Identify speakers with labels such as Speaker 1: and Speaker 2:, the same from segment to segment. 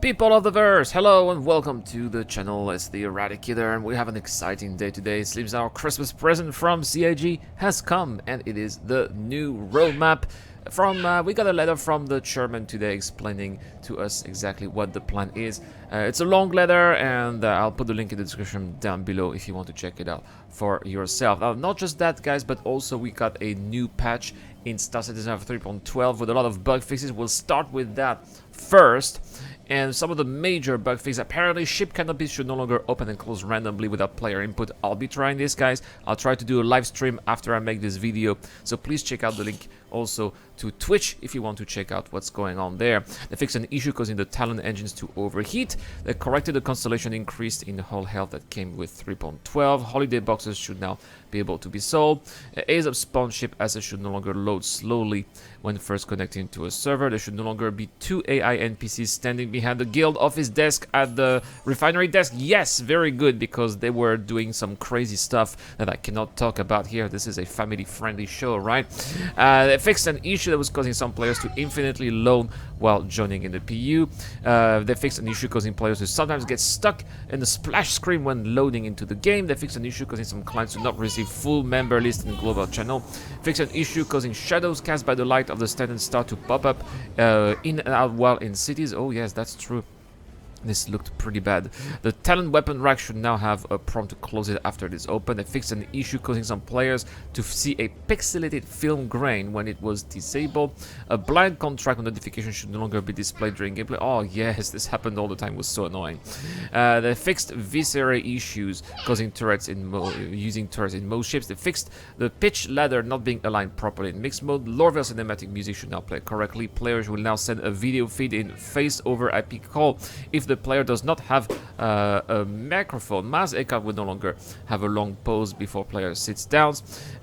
Speaker 1: People of the verse, hello and welcome to the channel. It's the Eradicator and we have an exciting day today. It seems our Christmas present from CIG has come and it is the new roadmap. We got a letter from the chairman today explaining to us exactly what the plan is. It's a long letter and I'll put the link in the description down below if you want to check it out for yourself. Not just that, guys, but also we got a new patch in Star Citizen 3.12 with a lot of bug fixes. We'll start with that first. And some of the major bug fixes, apparently ship canopies should no longer open and close randomly without player input. I'll be trying this, guys. I'll try to do a live stream after I make this video, so please check out the link also to Twitch if you want to check out what's going on there. They fixed an issue causing the Talon engines to overheat. They corrected the constellation increase in hull health that came with 3.12. Holiday boxes should now be able to be sold. Ace of spawn ship assets should no longer load slowly when first connecting to a server. There should no longer be two AI NPCs standing behind the guild office desk at the refinery desk. Yes, very good, because they were doing some crazy stuff that I cannot talk about here. This is a family-friendly show, right? They fixed an issue that was causing some players to infinitely load while joining in the PU. They fixed an issue causing players to sometimes get stuck in the splash screen when loading into the game. They fixed an issue causing some clients to not receive full member list in global channel. Fixed an issue causing shadows cast by the light of the standard star to pop up in and out while in cities. Oh yes, that's true. This looked pretty bad. The Talon weapon rack should now have a prompt to close it after it is open. They fixed an issue causing some players to see a pixelated film grain when it was disabled. A blind contract notification should no longer be displayed during gameplay. Oh yes, this happened all the time. It was so annoying. They fixed viscera issues causing turrets in using turrets in most ships. They fixed the pitch ladder not being aligned properly in mixed mode. Lorville cinematic music should now play correctly. Players will now send a video feed in face over IP call. If the player does not have a microphone, Mass Eckhart will no longer have a long pause before player sits down.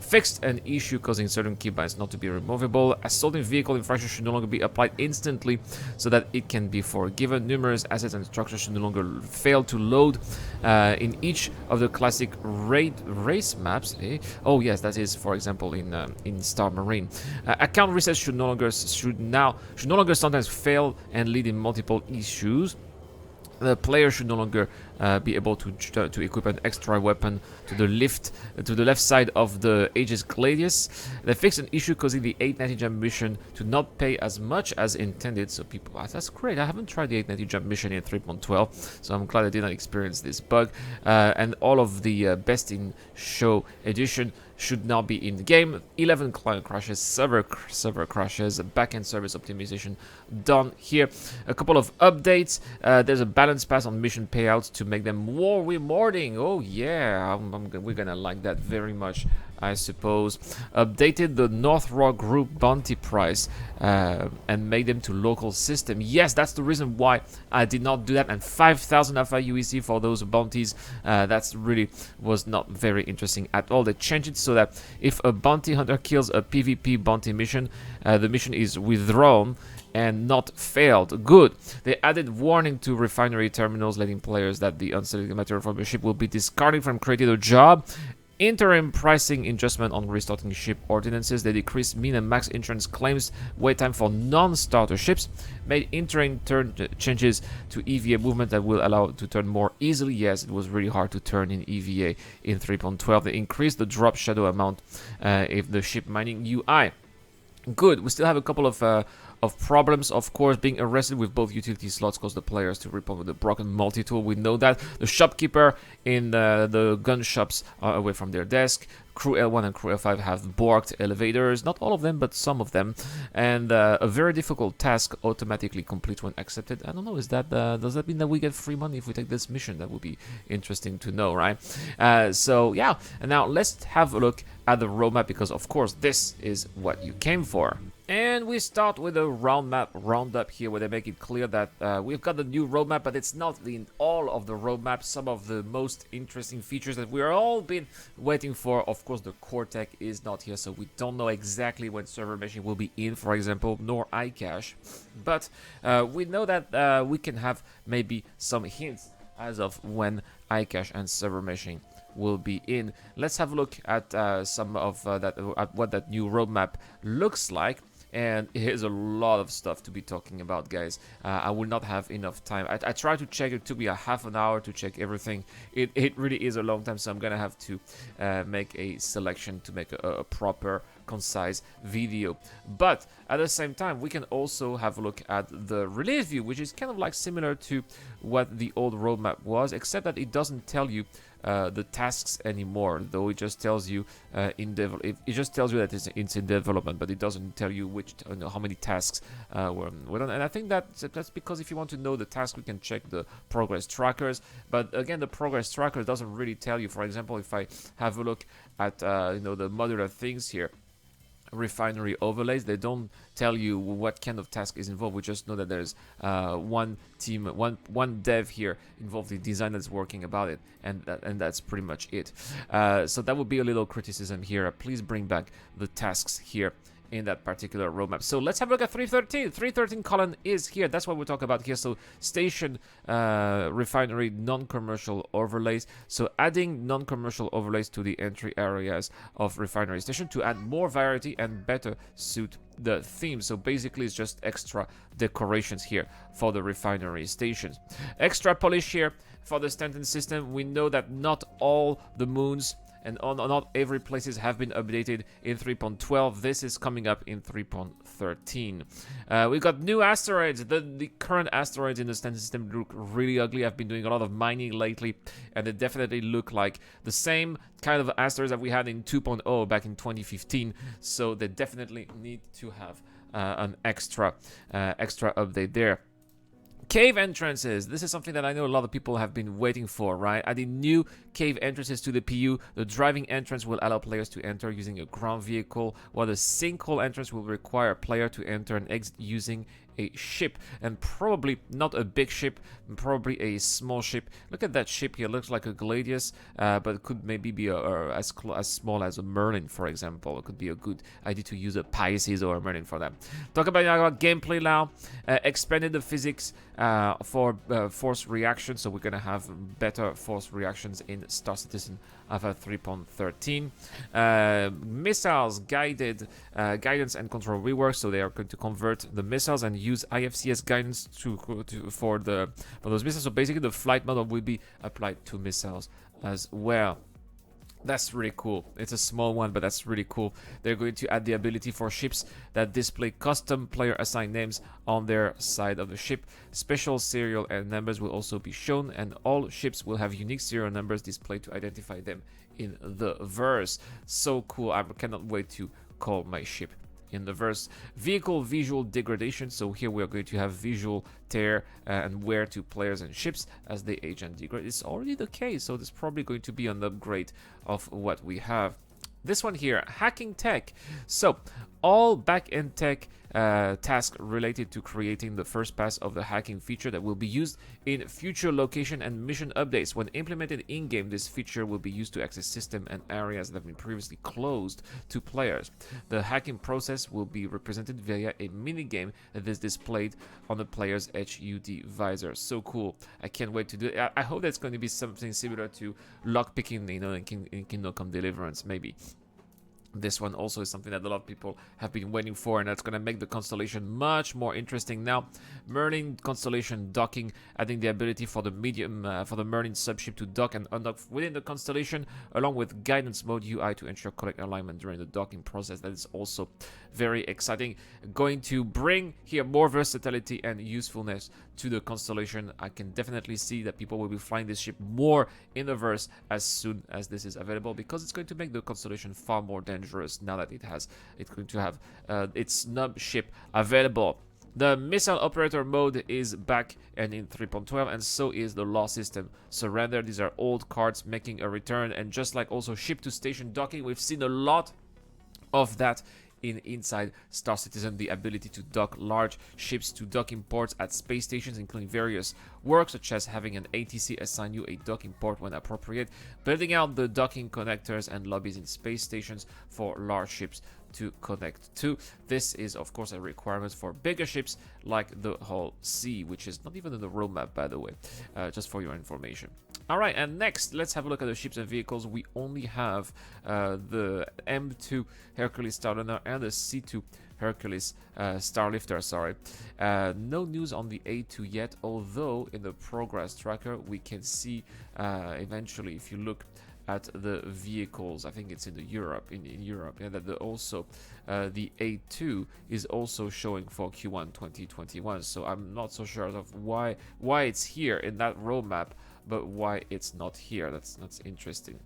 Speaker 1: Fixed an issue causing certain keybinds not to be removable. Assaulting vehicle infraction should no longer be applied instantly so that it can be forgiven. Numerous assets and structures should no longer fail to load in each of the classic race maps. Oh yes, that is, for example, in Star Marine. Account resets should no longer sometimes fail and lead in multiple issues. The player should no longer be able to equip an extra weapon to the left side of the Aegis Gladius. They fixed an issue causing the 890 jump mission to not pay as much as intended. So people, that's great. I haven't tried the 890 jump mission in 3.12, so I'm glad I did not experience this bug. And all of the best in show edition should now be in the game. 11 client crashes, server crashes, backend service optimization done here. A couple of updates. There's a balance pass on mission payouts to make them more rewarding. Oh yeah, we're gonna like that very much, I suppose. Updated the North Rock Group bounty price and made them to local system. Yes, that's the reason why I did not do that. And 5,000 Alpha UEC for those bounties. That's really was not very interesting at all. They changed it so that if a bounty hunter kills a PvP bounty mission, the mission is withdrawn and not failed. Good. They added warning to refinery terminals, letting players that the unselected material from the ship will be discarded from creating a job. Interim pricing adjustment on restarting ship ordinances. They decreased min and max insurance claims wait time for non-starter ships. Made interim turn changes to EVA movement that will allow it to turn more easily. Yes, it was really hard to turn in EVA in 3.12. They increased the drop shadow amount if the ship mining UI. Good. We still have a couple of problems, of course. Being arrested with both utility slots caused the players to report with a broken multi-tool. We know that. The shopkeeper in the gun shops are away from their desk. Crew L1 and Crew L5 have borked elevators. Not all of them, but some of them. And a very difficult task automatically complete when accepted. I don't know, is that does that mean that we get free money if we take this mission? That would be interesting to know, right? So yeah, and now let's have a look at the roadmap, because of course this is what you came for. And we start with a roundup here, where they make it clear that we've got the new roadmap, but it's not in all of the roadmap. Some of the most interesting features that we're all been waiting for. Of course, the core tech is not here, so we don't know exactly when server meshing will be in, for example, nor iCache. But we know that we can have maybe some hints as of when iCache and server meshing will be in. Let's have a look at some of at what that new roadmap looks like. and here's a lot of stuff to be talking about, guys. I will not have enough time. I tried to check. It took me a half an hour to check everything. It really is a long time, so I'm gonna have to make a selection to make a proper, concise video. But at the same time, we can also have a look at the release view, which is kind of like similar to what the old roadmap was, except that it doesn't tell you the tasks anymore, though it just tells you it just tells you that it's in development, but it doesn't tell you how many tasks were done. And I think that's because if you want to know the task, we can check the progress trackers. But again, the progress tracker doesn't really tell you. For example, if I have a look at the modular things here, refinery overlays, they don't tell you what kind of task is involved. We just know that there's one team, one dev here involved in design that's working about it, and that's pretty much it. So that would be a little criticism here. Please bring back the tasks here in that particular roadmap. So let's have a look at 313. 313 column is here. That's what we're talking about here. So station, refinery, non-commercial overlays. So adding non-commercial overlays to the entry areas of refinery station to add more variety and better suit the theme. So basically it's just extra decorations here for the refinery stations. Extra polish here for the Stanton system. We know that not all the moons and not every places have been updated in 3.12. This is coming up in 3.13. We got new asteroids. The current asteroids in the Stanton system look really ugly. I've been doing a lot of mining lately, and they definitely look like the same kind of asteroids that we had in 2.0 back in 2015. So they definitely need to have an extra update there. Cave entrances. This is something that I know a lot of people have been waiting for, right? Adding new cave entrances to the PU. The driving entrance will allow players to enter using a ground vehicle, while the sinkhole entrance will require a player to enter and exit using a ship, and probably not a big ship, probably a small ship. Look at that ship here. Looks like a Gladius, but it could maybe be as small as a Merlin, for example. It could be a good idea to use a Pisces or a Merlin for that. Talk about gameplay now. Expanded the physics for force reaction, so we're gonna have better force reactions in Star Citizen Alpha 3.13. Missiles guidance and control rework, so they are going to convert the missiles and use IFCS guidance for those missiles. So basically the flight model will be applied to missiles as well. That's really cool. It's a small one, but that's really cool. They're going to add the ability for ships that display custom player assigned names on their side of the ship. Special serial and numbers will also be shown, and all ships will have unique serial numbers displayed to identify them in the verse. So cool. I cannot wait to call my ship in the verse. Vehicle visual degradation. So here we are going to have visual tear and wear to players and ships as they age and degrade. It's already the case, so there's probably going to be an upgrade of what we have. This one here, hacking tech. So all back-end tech tasks related to creating the first pass of the hacking feature that will be used in future location and mission updates. When implemented in-game, this feature will be used to access system and areas that have been previously closed to players. The hacking process will be represented via a minigame that is displayed on the player's HUD visor. So cool. I can't wait to do it. I hope that's going to be something similar to lockpicking, in Kingdom Come Deliverance, maybe. This one also is something that a lot of people have been waiting for, and that's going to make the constellation much more interesting. Now, Merlin constellation docking, adding the ability for the Merlin subship to dock and undock within the constellation, along with guidance mode UI to ensure correct alignment during the docking process. That is also very exciting. Going to bring here more versatility and usefulness to the constellation. I can definitely see that people will be flying this ship more in the verse as soon as this is available, because it's going to make the constellation far more dangerous now that it's going to have its snub ship available. The missile operator mode is back and in 3.12, and so is the law system surrender. These are old cards making a return, and just like also ship to station docking, we've seen a lot of that inside Star Citizen, the ability to dock large ships to docking ports at space stations, including various works such as having an ATC assign you a docking port when appropriate, building out the docking connectors and lobbies in space stations for large ships to connect to. This is of course a requirement for bigger ships like the Hull C, which is not even in the roadmap, by the way, just for your information. Alright, and next let's have a look at the ships and vehicles. We only have the M2 Hercules Starliner and the C2 Hercules Starlifter, sorry. No news on the A2 yet, although in the progress tracker we can see eventually, if you look at the vehicles, I think it's in Europe, yeah, that also the A2 is also showing for Q1 2021. So I'm not so sure of why it's here in that roadmap, but why it's not here. That's interesting.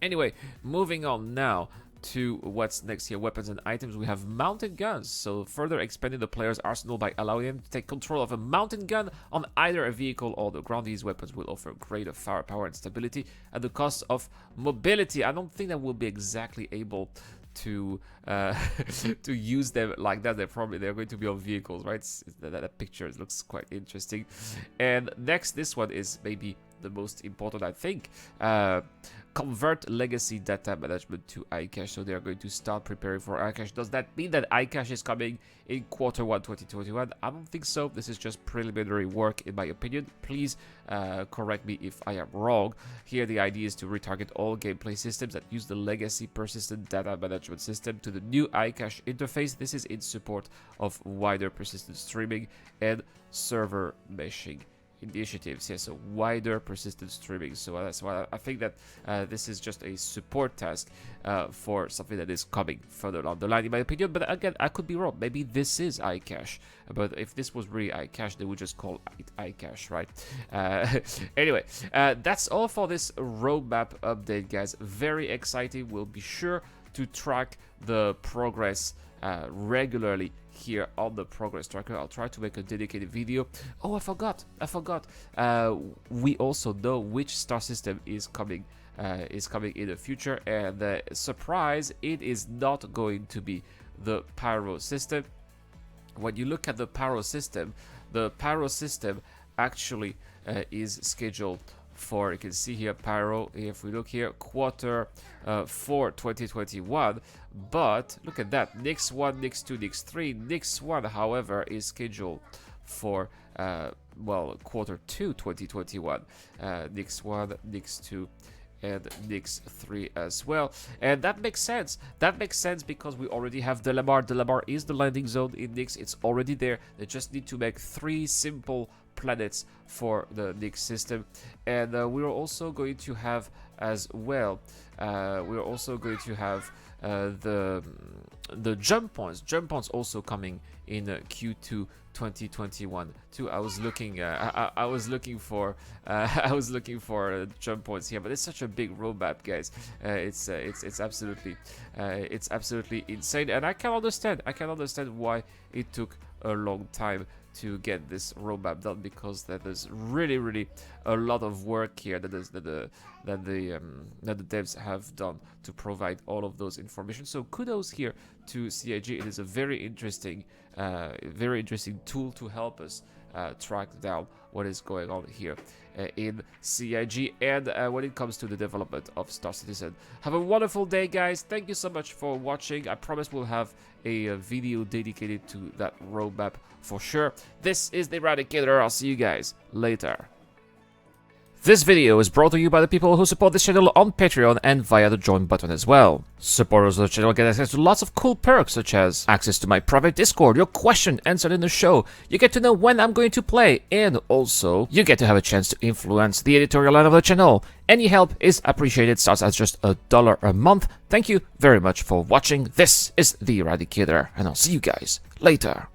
Speaker 1: Anyway, moving on now to what's next here. Weapons and items. We have mounted guns, so further expanding the player's arsenal by allowing them to take control of a mounted gun on either a vehicle or the ground. These weapons will offer greater firepower and stability at the cost of mobility. I don't think that we'll be exactly able to to use them like that. They're going to be on vehicles, right? That picture looks quite interesting. And next, this one is maybe the most important, I think. Convert legacy data management to iCache. So they are going to start preparing for iCache. Does that mean that iCache is coming in Q1 2021? I don't think so. This is just preliminary work, in my opinion. Please correct me if I am wrong. Here, the idea is to retarget all gameplay systems that use the legacy persistent data management system to the new iCache interface. This is in support of wider persistent streaming and server meshing initiatives. Yes, so wider persistent streaming. So that's why I think that this is just a support task for something that is coming further down the line, in my opinion. But again, I could be wrong. Maybe this is iCache. But if this was really iCache, they would just call it iCache, right? Anyway, that's all for this roadmap update, guys. Very exciting. We'll be sure to track the progress regularly here on the progress tracker. I'll try to make a dedicated video. Oh, I forgot. We also know which star system is coming in the future, and surprise, it is not going to be the Pyro system. When you look at the Pyro system actually is scheduled for, you can see here, Pyro, if we look here, Q4 2021. But look at that, Nix 1, Nix 2, Nix 3. Nix 1, however, is scheduled for well, Q2 2021. Nix 1, Nix 2, and Nix 3 as well. And that makes sense. That makes sense because we already have Delamar. Delamar is the landing zone in Nix. It's already there. They just need to make 3 simple planets for the Nix system. And we're also going to have as well, we're also going to have the jump points also coming in Q2 2021 too. I was looking for jump points here, but it's such a big roadmap, guys. It's absolutely insane, and I can understand why it took a long time to get this roadmap done, because that is really a lot of work here that the devs have done to provide all of those information. So kudos here to CIG. It is a very interesting tool to help us track down what is going on here in CIG, and when it comes to the development of Star Citizen. Have a wonderful day, guys. Thank you so much for watching. I promise we'll have a video dedicated to that roadmap for sure. This is the Eradicator. I'll see you guys later. This video is brought to you by the people who support this channel on Patreon and via the join button as well. Supporters of the channel get access to lots of cool perks, such as access to my private Discord, your question answered in the show, you get to know when I'm going to play, and also you get to have a chance to influence the editorial line of the channel. Any help is appreciated, starts at just $1 a month. Thank you very much for watching. This is the Eradicator, and I'll see you guys later.